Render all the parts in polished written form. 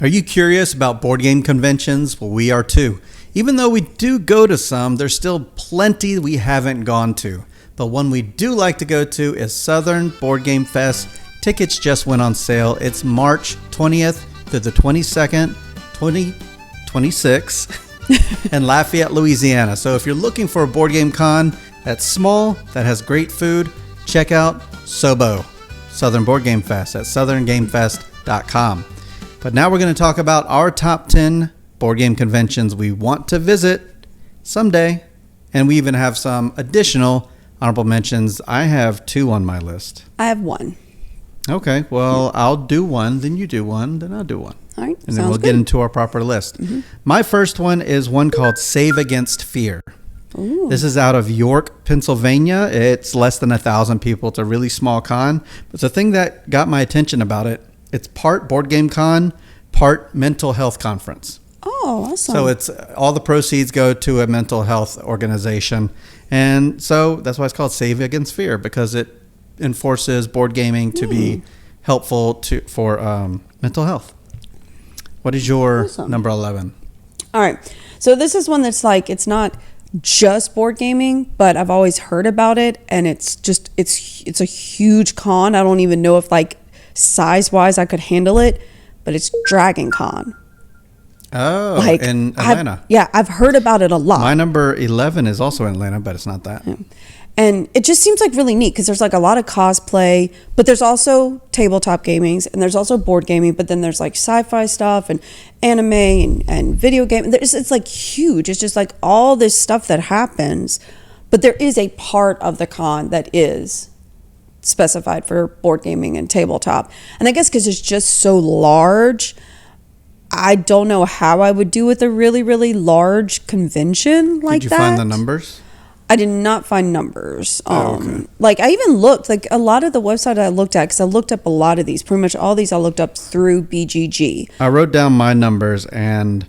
Are you curious about board game conventions? Well, we are too. Even though we do go to some, there's still plenty we haven't gone to. But one we do like to go to is Southern Board Game Fest. Tickets just went on sale. It's March 20th through the 22nd, 2026 in Lafayette, Louisiana. So if you're looking for a board game con that's small, that has great food, check out SOBO, Southern Board Game Fest, at southerngamefest.com. But now we're going to talk about our top 10 board game conventions we want to visit someday. And we even have some additional honorable mentions. I have 2 on my list. I have 1. Okay, well, I'll do 1, then you do 1, then I'll do 1. All right, and then we'll get into our proper list. Mm-hmm. My first one is one called Save Against Fear. Ooh. This is out of York, Pennsylvania. It's less than 1,000 people. It's a really small con. But the thing that got my attention about it, it's part board game con, part mental health conference. Oh, awesome. So it's all the proceeds go to a mental health organization. And so that's why it's called Save Against Fear, because it enforces board gaming to be helpful for mental health. What is your number 11? All right. So this is one that's like, it's not just board gaming, but I've always heard about it, and it's a huge con. I don't even know if like size-wise I could handle it, but it's Dragon Con. Oh, like, in Atlanta. I've heard about it a lot. My number 11 is also in Atlanta, but it's not that. Yeah. And it just seems like really neat because there's like a lot of cosplay, but there's also tabletop gaming, and there's also board gaming, but then there's like sci-fi stuff and anime and video game. It's like huge. It's just like all this stuff that happens, but there is a part of the con that is specified for board gaming and tabletop. And I guess because it's just so large, I don't know how I would do with a really, really large convention like that. Did you find the numbers? I did not find numbers. Okay. Like I even looked, like a lot of the website I looked at, because I looked up a lot of these, pretty much all these I looked up through BGG. I wrote down my numbers, and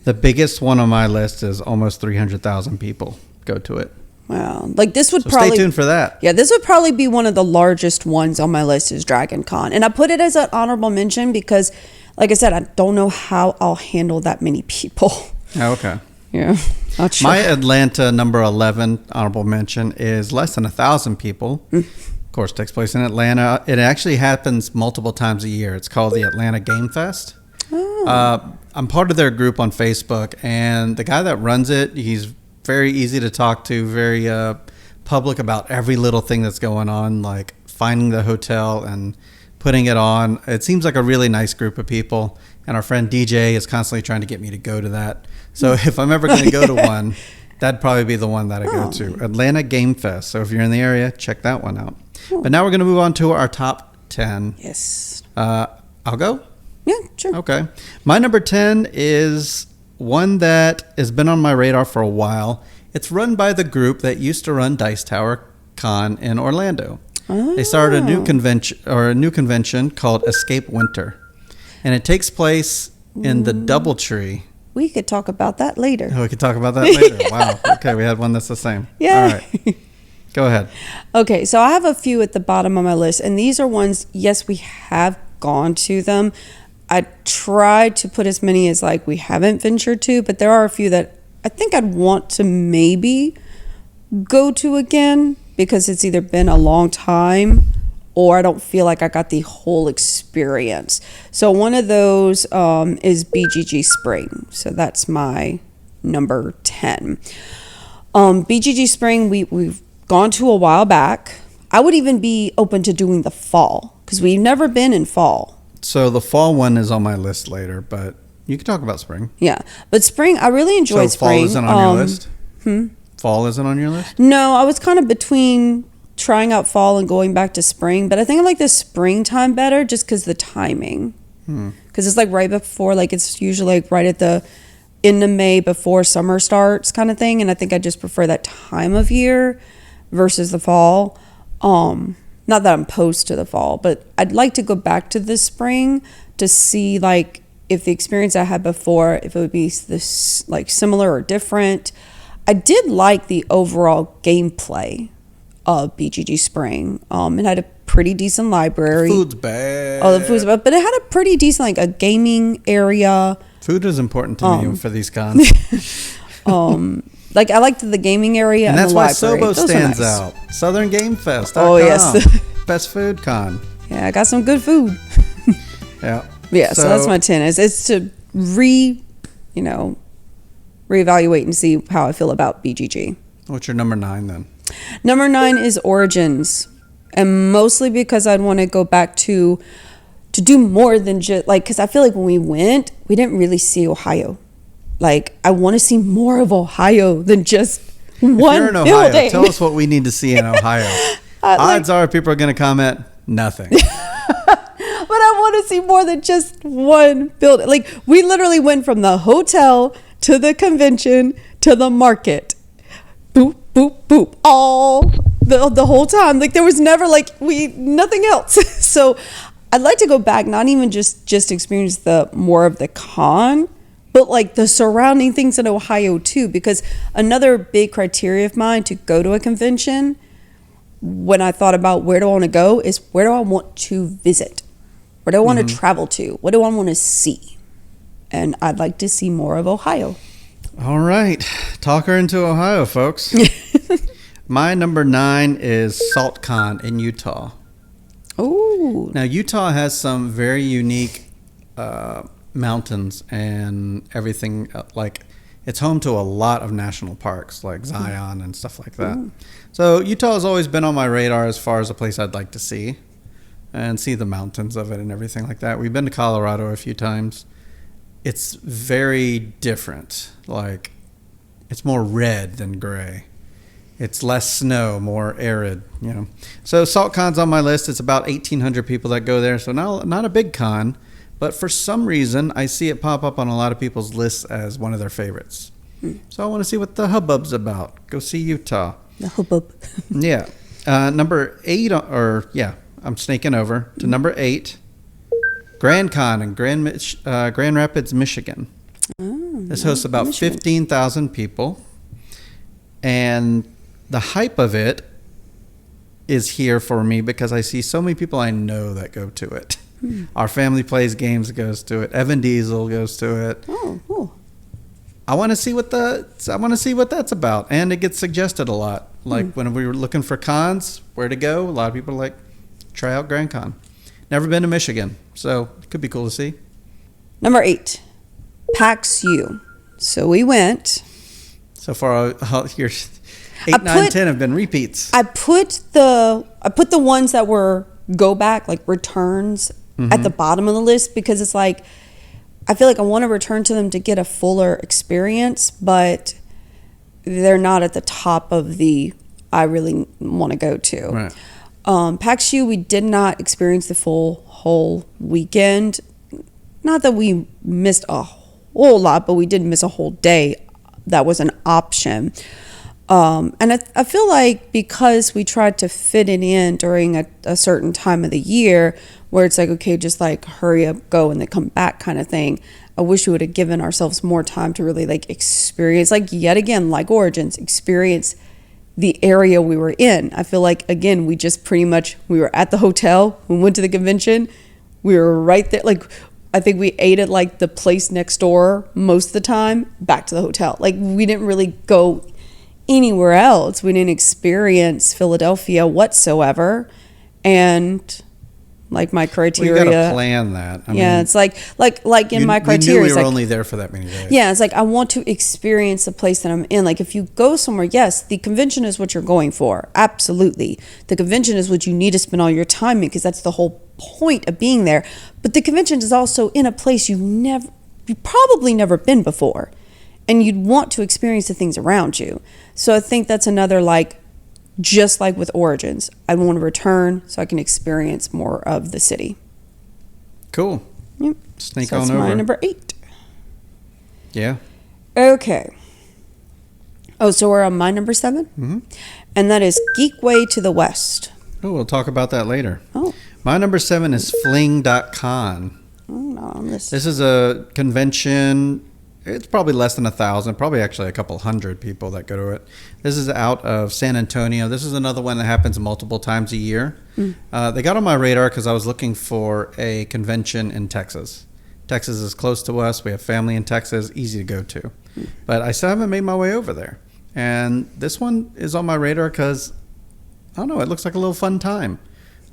the biggest one on my list is almost 300,000 people go to it. Wow. Like this would probably... stay tuned for that. Yeah, this would probably be one of the largest ones on my list is Dragon Con. And I put it as an honorable mention because, like I said, I don't know how I'll handle that many people. Oh, okay. Yeah. Not sure. My Atlanta number 11 honorable mention is less than 1,000 people. Of course, takes place in Atlanta. It actually happens multiple times a year. It's called the Atlanta Game Fest. Oh. I'm part of their group on Facebook, and the guy that runs it, he's very easy to talk to, very public about every little thing that's going on, like finding the hotel and putting it on. It seems like a really nice group of people, and our friend DJ is constantly trying to get me to go to that. So if I'm ever going to go to one, that'd probably be the one that I go to. Atlanta Game Fest. So if you're in the area, check that one out. But now we're going to move on to our top 10. Yes. I'll go? Yeah, sure. Okay. My number 10 is one that has been on my radar for a while. It's run by the group that used to run Dice Tower Con in Orlando. Oh. They started a new convention called Escape Winter. And it takes place in the Doubletree. We could talk about that later. Oh, we could talk about that later. Wow. Okay, we had one that's the same. Yeah. All right. Go ahead. Okay, so I have a few at the bottom of my list, and these are ones, yes, we have gone to them. I tried to put as many as like we haven't ventured to, but there are a few that I think I'd want to maybe go to again because it's either been a long time or I don't feel like I got the whole experience. So one of those is BGG Spring. So that's my number 10. BGG Spring, we've gone to a while back. I would even be open to doing the fall because we've never been in fall. So the fall one is on my list later, but you can talk about spring. Yeah, but spring, I really enjoyed spring. So fall isn't on your list? Fall isn't on your list? No, I was kind of between trying out fall and going back to spring, but I think I like the springtime better just because the timing. Because it's like right before, like it's usually like right at the end of May before summer starts kind of thing, and I think I just prefer that time of year versus the fall. Not that I'm opposed to the fall, but I'd like to go back to the spring to see like if the experience I had before, if it would be this like similar or different. I did like the overall gameplay of BGG Spring. It had a pretty decent library. Food's bad. Oh, the food's bad, but it had a pretty decent, like a gaming area. Food is important to me for these cons. Like I liked the gaming area and that's the why library. Sobo Those stands nice. out. Southern Game Fest. Oh, yes. Best food con. Yeah, I got some good food. Yeah. Yeah, so that's my 10. It's to reevaluate and see how I feel about BGG. What's your number 9 then? Number 9 is Origins, and mostly because I'd want to go back to do more than just like, because I feel like when we went, we didn't really see Ohio. Like, I want to see more of Ohio than just one If you're in Ohio, building. tell us what we need to see in Ohio. Odds are people are going to comment nothing. But I want to see more than just one building. Like, we literally went from the hotel to the convention to the market. Boop, boop, boop. All the whole time. Like, there was never, nothing else. So, I'd like to go back, not even just experience the more of the con, but, like, the surrounding things in Ohio, too. Because another big criteria of mine to go to a convention, when I thought about where do I want to go, is where do I want to visit? Where do I want to travel to? What do I want to see? And I'd like to see more of Ohio. All right. Talk her into Ohio, folks. My number 9 is SaltCon in Utah. Oh. Now, Utah has some very unique mountains and everything. Like, it's home to a lot of national parks, like Zion and stuff like that. Ooh. So Utah has always been on my radar as far as a place I'd like to see and see the mountains of it and everything like that. We've been to Colorado a few times. It's very different. Like, it's more red than gray. It's less snow, more arid, So SaltCon's on my list. It's about 1,800 people that go there. So not a big con, but for some reason, I see it pop up on a lot of people's lists as one of their favorites. So I want to see what the hubbub's about. Go see Utah. The hubbub. Yeah. Number 8, I'm snaking over to number 8, Grand Con in Grand Rapids, Michigan. This hosts about 15,000 people. And the hype of it is here for me because I see so many people I know that go to it. Our family plays games, goes to it. Evan Diesel goes to it. Oh, cool. I want to see what that's about, and it gets suggested a lot. Like when we were looking for cons, where to go, a lot of people are like, try out Grand Con. Never been to Michigan, so it could be cool to see. Number 8, PAX U. So we went. So far, your 8, 9, 10 have been repeats. I put the ones that were go back, like returns, at the bottom of the list because it's like, I feel like I want to return to them to get a fuller experience, but they're not at the top of the I really want to go to. Right. PAX U, we did not experience the whole weekend. Not that we missed a whole lot, but we did miss a whole day. That was an option. And I feel like because we tried to fit it in during a certain time of the year where it's like, okay, just like hurry up, go, and then come back kind of thing. I wish we would have given ourselves more time to really like experience, like yet again, like Origins, experience the area we were in. I feel like, again, we just pretty much, we were at the hotel, we went to the convention, we were right there. Like, I think we ate at like the place next door most of the time, back to the hotel. Like, we didn't really go anywhere else. We didn't experience Philadelphia whatsoever. And like my criteria, well, you gotta plan that. I mean, it's like in my criteria, we knew we were like, only there for that many days. Yeah, it's like I want to experience the place that I'm in. Like if you go somewhere, yes, the convention is what you're going for. Absolutely, the convention is what you need to spend all your time in because that's the whole point of being there. But the convention is also in a place you've probably never been before, and you'd want to experience the things around you. So I think that's another like. Just like with Origins, I want to return so I can experience more of the city. Cool. Yep. Sneak so on that's over. My number 8. Yeah. Okay. Oh, so we're on my number 7? Mm-hmm. And that is Geekway to the West. Oh, we'll talk about that later. Oh. My number 7 is fling.con. Oh, no, This is a convention It's probably less than 1,000, probably actually a couple hundred people that go to it. This is out of San Antonio. This is another one that happens multiple times a year. They got on my radar because I was looking for a convention in Texas. Texas is close to us. We have family in Texas, easy to go to. But I still haven't made my way over there. And this one is on my radar because, I don't know, it looks like a little fun time.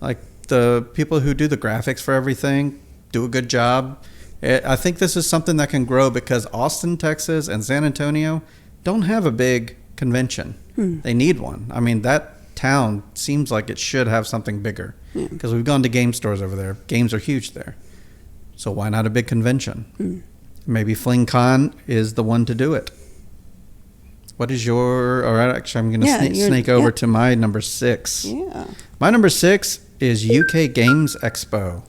Like the people who do the graphics for everything do a good job. I think this is something that can grow because Austin, Texas, and San Antonio don't have a big convention. They need one. I mean, that town seems like it should have something bigger because we've gone to game stores over there. Games are huge there. So why not a big convention? Maybe FlingCon is the one to do it. What is your... All right, actually, I'm going to snake over to my number 6. Yeah. My number 6 is UK Games Expo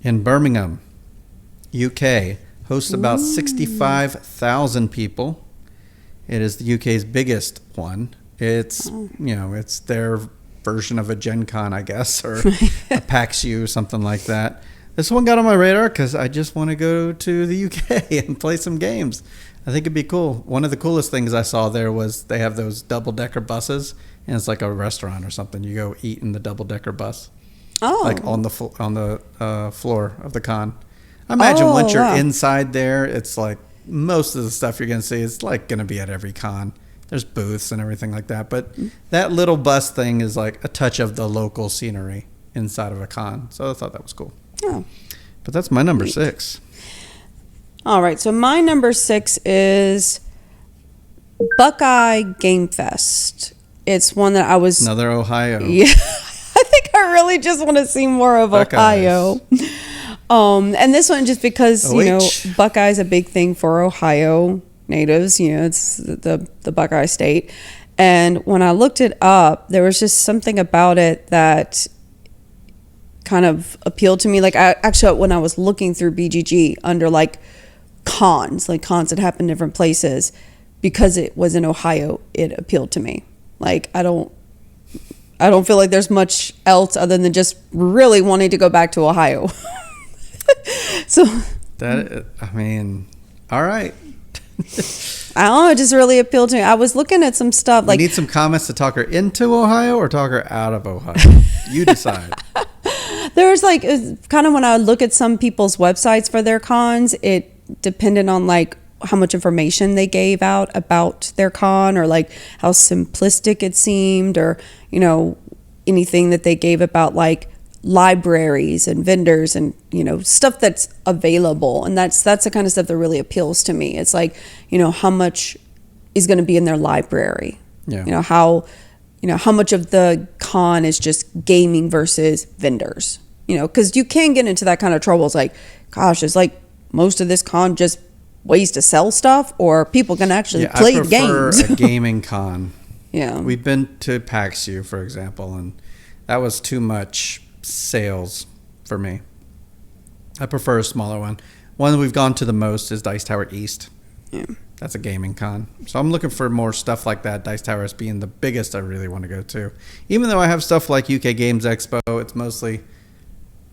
in Birmingham. UK hosts about 65,000 people. It is the UK's biggest one. It's it's their version of a Gen Con, I guess, or a PAX U, something like that. This one got on my radar because I just want to go to the UK and play some games. I think it'd be cool. One of the coolest things I saw there was they have those double-decker buses, and it's like a restaurant or something. You go eat in the double-decker bus, like on the floor of the con. I imagine once you're inside there, it's like most of the stuff you're going to see is like going to be at every con. There's booths and everything like that. But that little bus thing is like a touch of the local scenery inside of a con. So I thought that was cool. Oh. But that's my number 6. All right. So my number 6 is Buckeye Game Fest. It's one that I was... Another Ohio. Yeah. I think I really just want to see more of Buckeyes. Ohio. And this one just because, Buckeye's a big thing for Ohio natives. It's the Buckeye state. And when I looked it up, there was just something about it that kind of appealed to me. Like, when I was looking through BGG under, like, cons that happen in different places, because it was in Ohio, it appealed to me. Like, I don't feel like there's much else other than just really wanting to go back to Ohio. So that, I mean, all right. I don't know, it just really appealed to me. I was looking at some stuff We need some comments to talk her into Ohio or talk her out of Ohio. You decide. There was kind of when I look at some people's websites for their cons, it depended on like how much information they gave out about their con, or like how simplistic it seemed, or anything that they gave about like libraries and vendors and stuff that's available. And that's the kind of stuff that really appeals to me. It's like how much is going to be in their library. How much of the con is just gaming versus vendors, because you can get into that kind of trouble. It's like, gosh, it's like most of this con just ways to sell stuff, or people can actually play games. I prefer a gaming con. Yeah. We've been to PAX U, for example, and that was too much sales for me. I prefer a smaller one. One that we've gone to the most is Dice Tower East. Yeah. That's a gaming con. So I'm looking for more stuff like that. Dice Towers being the biggest I really want to go to. Even though I have stuff like UK Games Expo, it's mostly,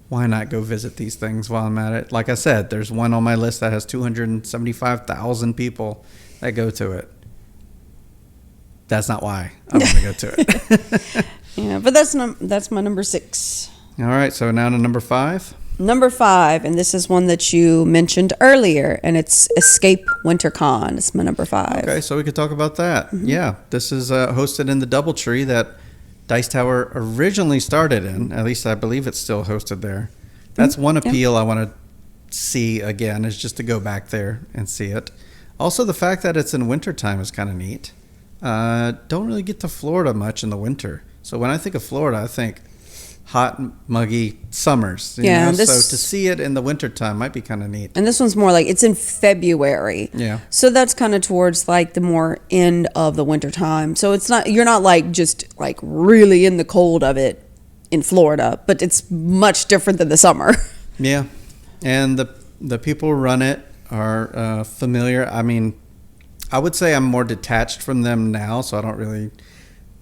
why not go visit these things while I'm at it? Like I said, there's one on my list that has 275,000 people that go to it. That's not why I want to go to it. Yeah, but that's my number 6. All right, so now to number 5. Number 5, and this is one that you mentioned earlier, and it's Escape WinterCon. It's my number 5. Okay, so we could talk about that. Mm-hmm. Yeah, this is hosted in the DoubleTree that Dice Tower originally started in. At least I believe it's still hosted there. That's one appeal I want to see again, is just to go back there and see it. Also, the fact that it's in wintertime is kind of neat. Don't really get to Florida much in the winter. So when I think of Florida, I think hot, muggy summers. You know? So to see it in the wintertime might be kind of neat. And this one's more like, it's in February. Yeah. So that's kind of towards like the more end of the wintertime. So you're not like just like really in the cold of it in Florida, but it's much different than the summer. Yeah. And the people who run it are familiar. I mean, I would say I'm more detached from them now, so I don't really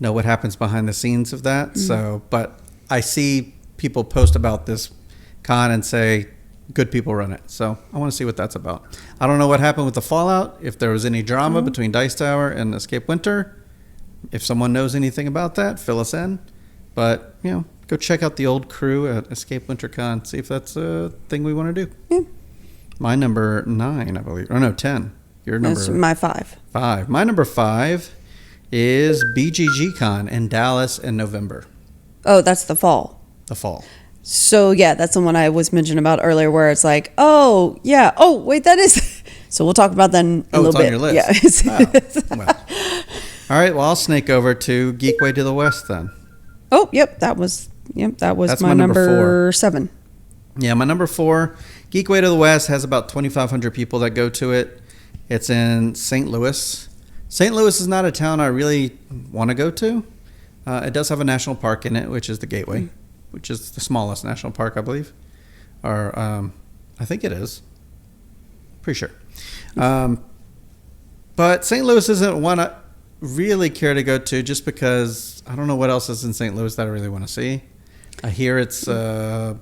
know what happens behind the scenes of that. Mm-hmm. So, but I see people post about this con and say, good people run it. So I want to see what that's about. I don't know what happened with the Fallout, if there was any drama between Dice Tower and Escape Winter. If someone knows anything about that, fill us in. But, go check out the old crew at Escape Winter Con, see if that's a thing we want to do. Yeah. My number 9, I believe. Or no, 10. Your number... That's my 5. 5. My number 5 is BGG Con in Dallas in November. Oh, that's the fall. The fall. So, yeah, that's the one I was mentioning about earlier where it's like, oh, yeah. Oh, wait, that is... So we'll talk about that in a little bit. Oh, it's on your list. Yeah. Well. All right, well, I'll snake over to Geekway to the West then. Oh, yep, that was that's my number 7. Yeah, my number 4, Geekway to the West, has about 2,500 people that go to it. It's in St. Louis. St. Louis is not a town I really want to go to. It does have a national park in it, which is the Gateway, which is the smallest national park, I believe. Or I think it is. Pretty sure. But St. Louis isn't one I really care to go to just because I don't know what else is in St. Louis that I really want to see. I hear it's a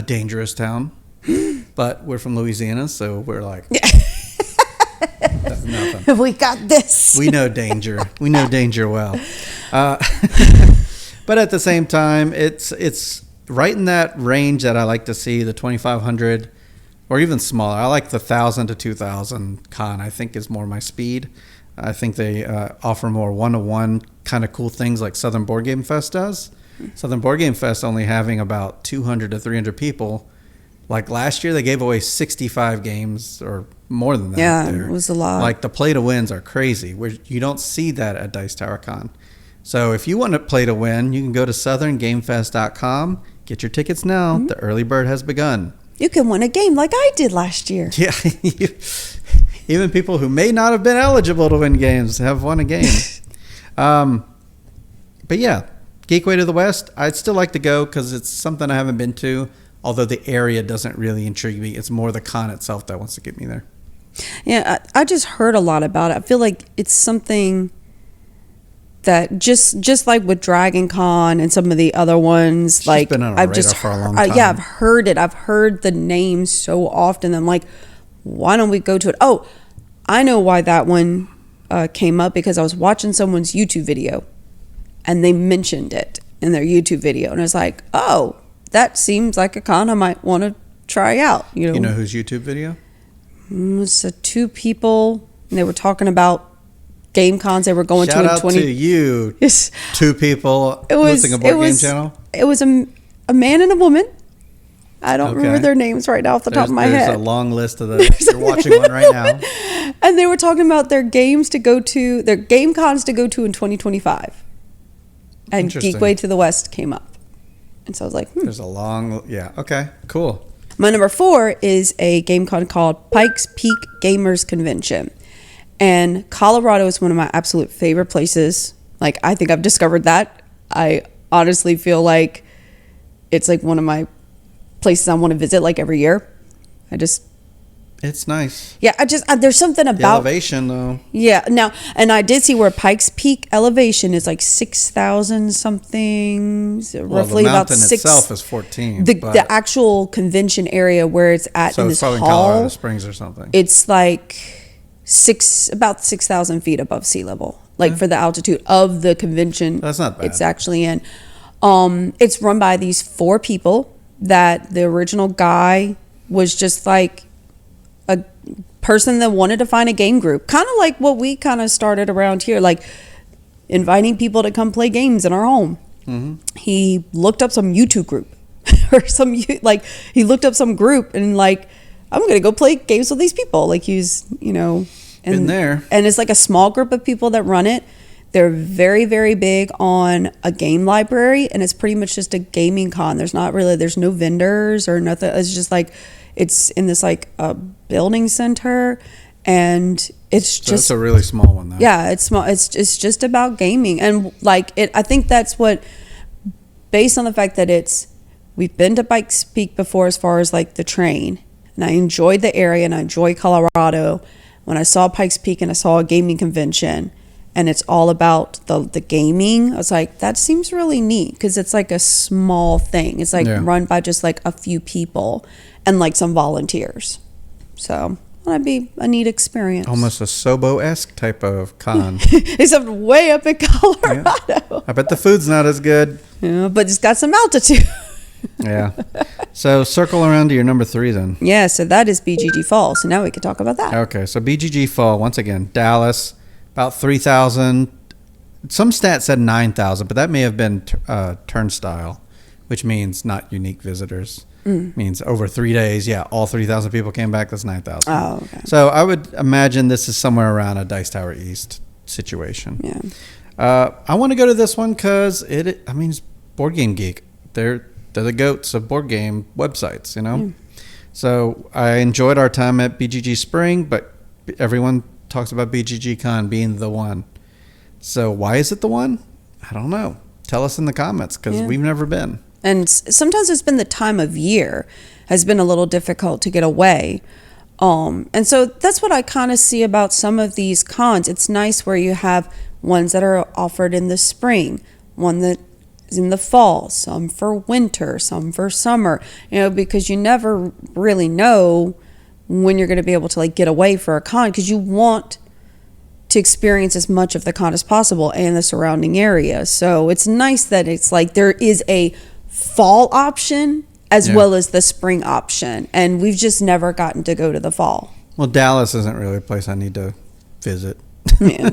dangerous town, but we're from Louisiana, so we're like... That's nothing. We got this. We know danger. We know danger well. But at the same time, it's right in that range that I like to see, the 2,500 or even smaller. I like the 1,000 to 2,000 con, I think is more my speed. I think they offer more one-to-one kind of cool things like Southern Board Game Fest does. Southern Board Game Fest only having about 200 to 300 people. Like last year, they gave away 65 games or more than that. Yeah, it was a lot. Like the play to wins are crazy. You don't see that at Dice Tower Con. So if you want to play to win, you can go to southerngamefest.com. Get your tickets now. Mm-hmm. The early bird has begun. You can win a game like I did last year. Yeah. Even people who may not have been eligible to win games have won a game. But yeah, Geekway to the West, I'd still like to go because it's something I haven't been to. Although the area doesn't really intrigue me. It's more the con itself that wants to get me there. Yeah, I just heard a lot about it. I feel like it's something that just like with Dragon Con and some of the other ones, It's like been on our I've radar just for a long time. Yeah, I've heard it. I've heard the name so often. I'm like, why don't we go to it? Oh, I know why that one came up because I was watching someone's YouTube video, and they mentioned it in their YouTube video, and I was like, oh, that seems like a con I might want to try out. You know whose YouTube video? It's 2 people, and they were talking about game cons they were going Shout to in out 20. to you, 2 people hosting a board game channel. It was a man and a woman. I don't remember their names right now off the top of my head. There's a long list of those. You're watching one right now. And they were talking about their games to go to, their game cons to go to in 2025. And Geekway to the West came up. And so I was like, There's a long, okay, cool. My number 4 is a game con called Pikes Peak Gamers Convention. And Colorado is one of my absolute favorite places. Like, I think I've discovered that. I honestly feel like it's like one of my places I want to visit like every year. It's nice. Yeah, there's something about... The elevation, though. Yeah, now, and I did see where Pikes Peak elevation is like 6,000 something, roughly the about mountain 6... itself is 14. The actual convention area where it's at so in it's this probably hall... in Colorado Springs or something. It's like about 6,000 feet above sea level, like for the altitude of the convention. That's not bad. It's actually in. It's run by these 4 people that the original guy was just like a person that wanted to find a game group, kind of like what we kind of started around here, like inviting people to come play games in our home. Mm-hmm. He looked up some YouTube group or he looked up some group and like, I'm going to go play games with these people. Like he's, been there. And it's like a small group of people that run it. They're very, very big on a game library, and it's pretty much just a gaming con. There's no vendors or nothing. It's just like, it's in this like a building center, and it's a really small one though. Yeah, it's small. It's just about gaming, and like I think that's what, based on the fact that we've been to Pikes Peak before as far as like the train, and I enjoyed the area and I enjoy Colorado. When I saw Pikes Peak and I saw a gaming convention, and it's all about the gaming, I was like, that seems really neat because it's like a small thing. It's like run by just like a few people. and like some volunteers. So that'd be a neat experience. Almost a Sobo-esque type of con. Except way up in Colorado. Yeah. I bet the food's not as good. Yeah, but it's got some altitude. Yeah. So circle around to your number 3 then. Yeah, so that is BGG Fall. So now we can talk about that. Okay, so BGG Fall, once again, Dallas, about 3,000. Some stats said 9,000, but that may have been turnstile, which means not unique visitors. Means over 3 days, yeah, all 3,000 people came back. That's 9,000. Oh, okay. So I would imagine this is somewhere around a Dice Tower East situation. Yeah. I want to go to this one because it's Board Game Geek. They're the goats of board game websites, you know? So I enjoyed our time at BGG Spring, but everyone talks about BGG Con being the one. So why is it the one? I don't know. Tell us in the comments because we've never been. And sometimes it's been the time of year has been a little difficult to get away. And so that's what I kind of see about some of these cons. It's nice where you have ones that are offered in the spring, one that is in the fall, some for winter, some for summer, because you never really know when you're going to be able to like get away for a con because you want to experience as much of the con as possible and the surrounding area. So it's nice that it's like there is a fall option as well as the spring option, and we've just never gotten to go to the fall. Well, Dallas isn't really a place I need to visit. Yeah.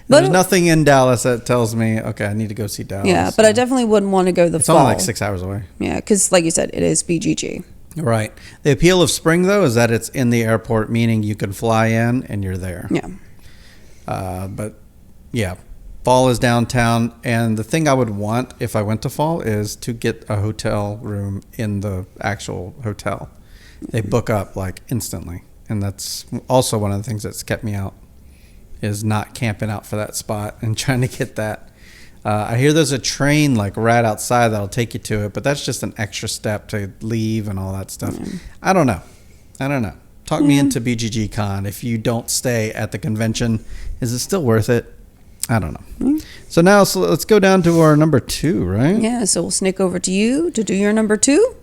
There's nothing in Dallas that tells me, okay, I need to go see Dallas. Yeah, but I definitely wouldn't want to go the it's fall. It's only like 6 hours away. Yeah, because like you said, it is BGG. Right. The appeal of spring, though, is that it's in the airport, meaning you can fly in and you're there. Yeah. But, yeah, fall is downtown. And the thing I would want if I went to fall is to get a hotel room in the actual hotel. They book up, like, instantly. And that's also one of the things that's kept me out, is not camping out for that spot and trying to get that. I hear there's a train like right outside that'll take you to it, but that's just an extra step to leave and all that stuff. I don't know. Talk me into BGG Con. If you don't stay at the convention, is it still worth it? I don't know. So now let's go down to our number 2, right? Yeah, so we'll sneak over to you to do your number 2.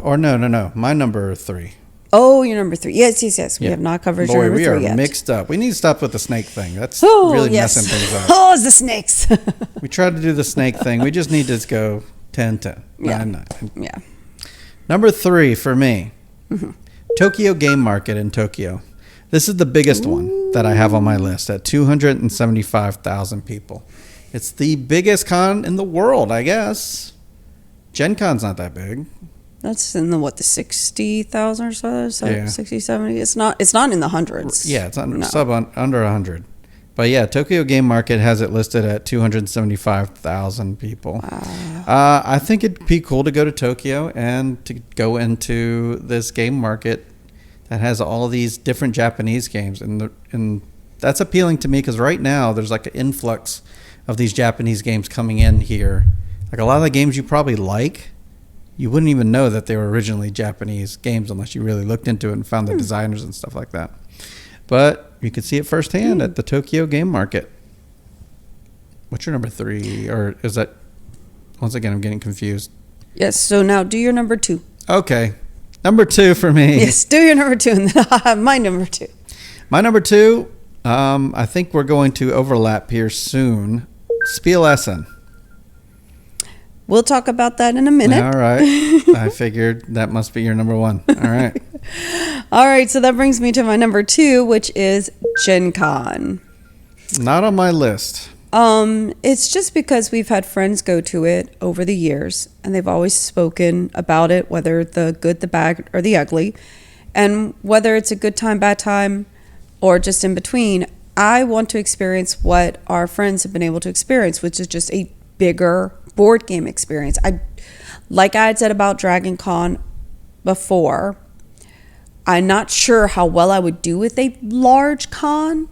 Or no. My number 3. Oh, your number 3. Yes. We have not covered your number 3 yet. We are mixed up. We need to stop with the snake thing. That's really messing things up. Oh, it's the snakes. We tried to do the snake thing. We just need to go 10-10. 9-9. Yeah. Number 3 for me, Tokyo Game Market in Tokyo. This is the biggest one that I have on my list at 275,000 people. It's the biggest con in the world, I guess. Gen Con's not that big. That's in the 60,000 or so, 60, 70. It's not in the hundreds. Yeah, it's under 100. But yeah, Tokyo Game Market has it listed at 275,000 people. Wow. I think it'd be cool to go to Tokyo and to go into this game market that has all these different Japanese games, and that's appealing to me because right now there's like an influx of these Japanese games coming in here. Like a lot of the games you probably like, you wouldn't even know that they were originally Japanese games unless you really looked into it and found the designers and stuff like that. But you could see it firsthand at the Tokyo Game Market. What's your number 3? Or is that... Once again, I'm getting confused. Yes, so now do your number 2. Okay. Number 2 for me. Yes, do your number 2, and then I'll have my number 2. My number 2, I think we're going to overlap here soon. Spiel Essen. We'll talk about that in a minute. All right. I figured that must be your number 1. All right. All right, so that brings me to my number 2, which is Gen Con. Not on my list. It's just because we've had friends go to it over the years, and they've always spoken about it, whether the good, the bad, or the ugly. And whether it's a good time, bad time, or just in between, I want to experience what our friends have been able to experience, which is just a bigger board game experience. Like I had said about Dragon Con before, I'm not sure how well I would do with a large con,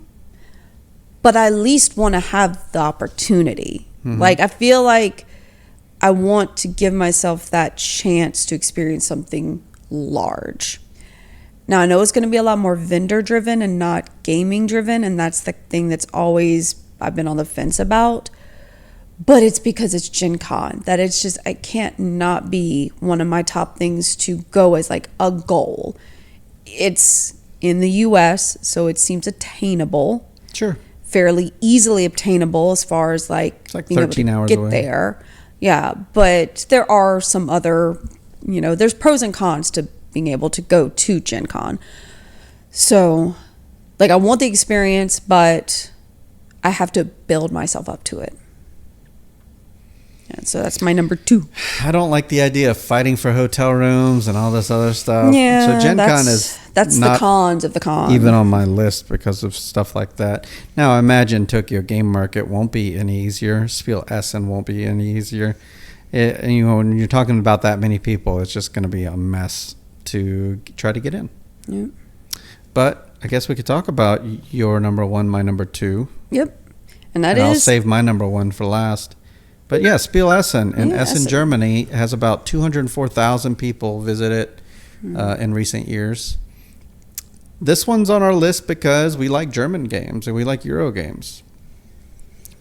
but I at least want to have the opportunity. Like, I feel like I want to give myself that chance to experience something large. Now, I know it's going to be a lot more vendor driven and not gaming driven, and that's the thing that's always I've been on the fence about. But it's because it's Gen Con that it's just, I can't not be one of my top things to go as like a goal. It's in the US, so it seems attainable. Sure. Fairly easily obtainable as far as like, It's like being 13 able to hours get away. there. Yeah, but there are some other, there's pros and cons to being able to go to Gen Con. So, like, I want the experience, but I have to build myself up to it. And so that's my number 2. I don't like the idea of fighting for hotel rooms and all this other stuff. Yeah, so Gen Con is that's not the cons of the con. even on my list because of stuff like that. Now, I imagine Tokyo Game Market won't be any easier. Spiel Essen won't be any easier. When you're talking about that many people, it's just going to be a mess to try to get in. Yeah. But I guess we could talk about your number 1, my number 2. Yep. And I'll save my number 1 for last. But yeah, Spiel Essen in Essen, Essen. Germany has about 204,000 people visit it in recent years. This one's on our list because we like German games and we like Euro games.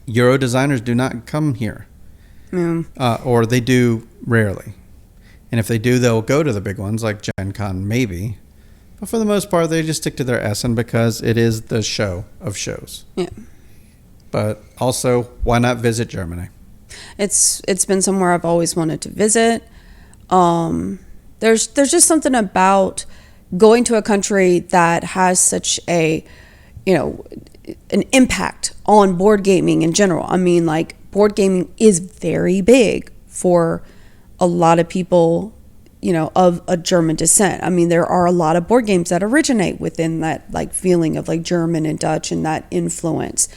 Euro designers do not come here. Or they do rarely. And if they do, they'll go to the big ones like Gen Con maybe. But for the most part, they just stick to their Essen because it is the show of shows. Yeah. But also, why not visit Germany? It's been somewhere I've always wanted to visit. There's just something about going to a country that has such a, an impact on board gaming in general. I mean, like, board gaming is very big for a lot of people, of a German descent. I mean, there are a lot of board games that originate within that, like, feeling of, like, German and Dutch and that influence.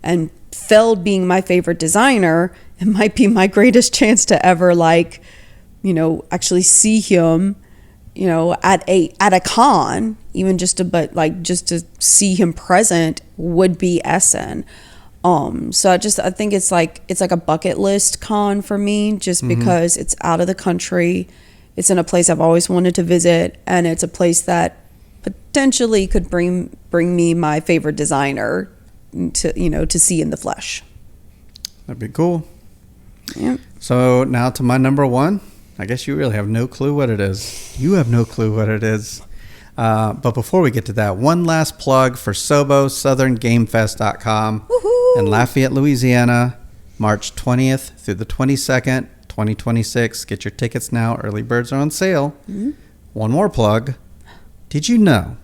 And Feld being my favorite designer, it might be my greatest chance to ever, like, actually see him, at a con, even just to see him present would be Essen. So I think it's like a bucket list con for me, just because it's out of the country, it's in a place I've always wanted to visit, and it's a place that potentially could bring me my favorite designer to see in the flesh. That'd be cool. Yeah. So now to my number 1. I guess you really have no clue what it is. You have no clue what it is. But before we get to that, one last plug for Sobo, SouthernGameFest.com in Lafayette, Louisiana, March 20th through the 22nd, 2026. Get your tickets now. Early birds are on sale. Mm-hmm. One more plug. Did you know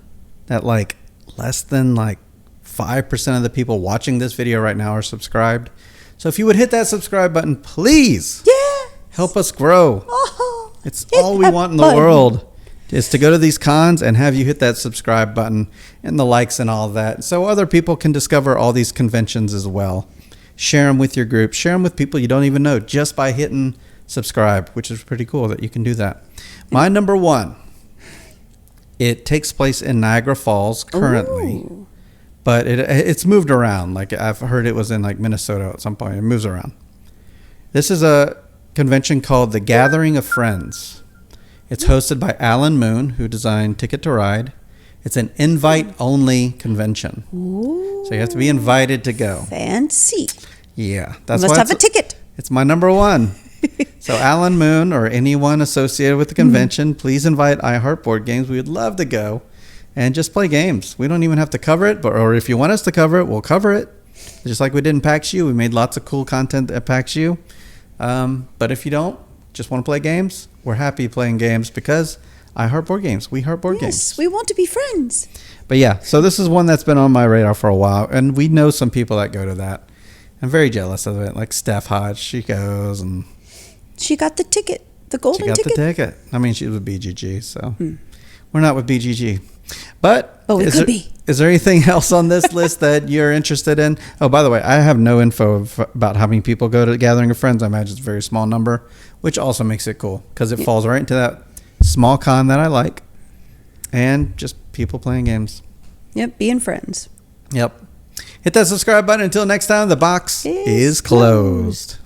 that less than 5% of the people watching this video right now are subscribed? So if you would hit that subscribe button, please. Help us grow. It's all we want in the world is to go to these cons and have you hit that subscribe button and the likes and all of that, so other people can discover all these conventions as well. Share them with your group. Share them with people you don't even know just by hitting subscribe, which is pretty cool that you can do that. My number 1, it takes place in Niagara Falls currently. Ooh. But it's moved around. Like, I've heard it was in Minnesota at some point. It moves around. This is a convention called The Gathering of Friends. It's hosted by Alan Moon, who designed Ticket to Ride. It's an invite-only convention. Ooh. So you have to be invited to go. Fancy. Yeah. That's why have a ticket. It's my number 1. So Alan Moon or anyone associated with the convention, please invite iHeart Board Games. We would love to go and just play games. We don't even have to cover it, or if you want us to cover it, we'll cover it. Just like we did in PAX U. We made lots of cool content at PAX U. But if you don't, just want to play games, we're happy playing games because I heart board games. We heart board games. Yes, we want to be friends. But yeah, so this is one that's been on my radar for a while, and we know some people that go to that. I'm very jealous of it. Like Steph Hodge, she goes and she got the ticket, the golden ticket. She got the ticket. I mean, she was with BGG, so we're not with BGG. But we could be. Is there anything else on this list that you're interested in? Oh, by the way, I have no info about how many people go to the Gathering of Friends. I imagine it's a very small number, which also makes it cool because it falls right into that small con that I like and just people playing games. Yep, being friends. Yep. Hit that subscribe button. Until next time, the box is closed.